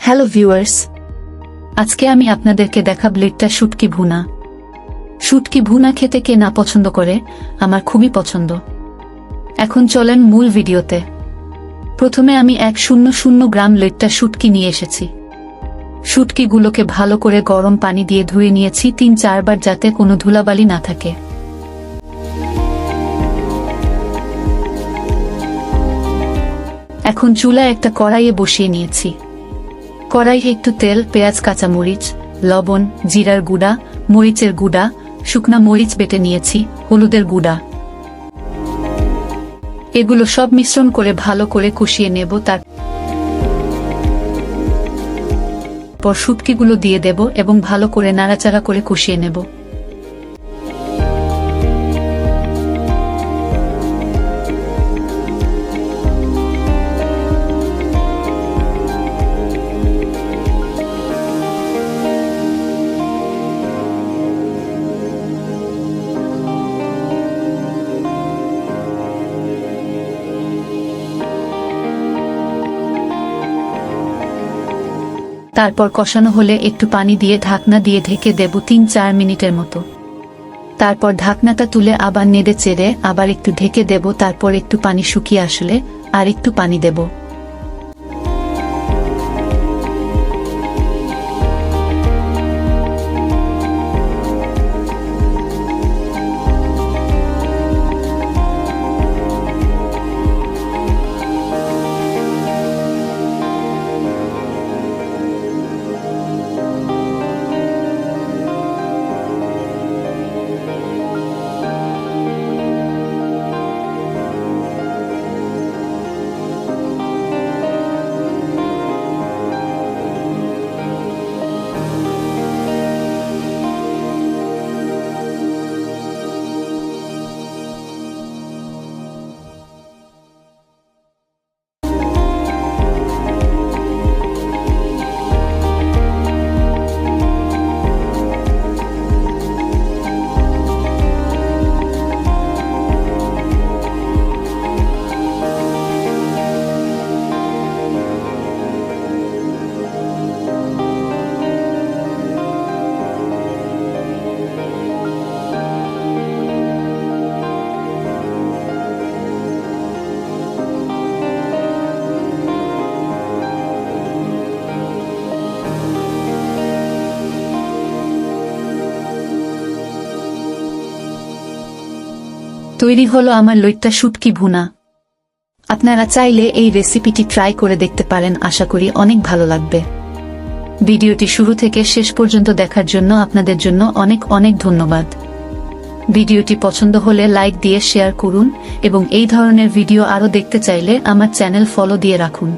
Hello viewers, আজকে আমি আপনাদেরকে দেখাবো লেট্টা শুটকি ভুনা। শুটকি ভুনা খেতে কে না পছন্দ করে, আমার খুবই পছন্দ। এখন চলেন মূল ভিডিওতে। প্রথমে আমি 100 গ্রাম লেট্টা শুটকি নিয়ে এসেছি। শুটকিগুলোকে ভালো করে গরম পানি দিয়ে ধুয়ে নিয়েছি 3-4 বার, যাতে কোনো ধুলাবালি না থাকে। এখন চুলায় একটা কড়াইয়ে বসিয়ে নিয়েছি। কড়াইয়ে একটু তেল, পেঁয়াজ, কাঁচামরিচ, লবণ, জিরার গুঁড়া, মরিচের গুঁড়া, শুকনা মরিচ বেটে নিয়েছি, হলুদের গুঁড়া, এগুলো সব মিশ্রণ করে ভালো করে কষিয়ে নেব। তারপর শুটকিগুলো দিয়ে দেব এবং ভালো করে নাড়াচাড়া করে কষিয়ে নেব। তারপর কষানো হলে একটু পানি দিয়ে ঢাকনা দিয়ে ঢেকে দেব 3-4 মিনিটের মতো। তারপর ঢাকনাটা তুলে আবার নেড়ে চেড়ে আবার একটু ঢেকে দেব। তারপর একটু পানি শুকিয়ে আসলে আর একটু পানি দেব। তৈরি হলো আমার লেট্টা শুটকি ভুনা। আপনারা চাইলে এই রেসিপিটি ট্রাই করে দেখতে পারেন, আশা করি অনেক ভালো লাগবে। ভিডিওটি শুরু থেকে শেষ পর্যন্ত দেখার জন্য আপনাদের জন্য অনেক অনেক ধন্যবাদ। ভিডিওটি পছন্দ হলে লাইক দিয়ে শেয়ার করুন এবং এই ধরনের ভিডিও আরও দেখতে চাইলে আমার চ্যানেল ফলো দিয়ে রাখুন।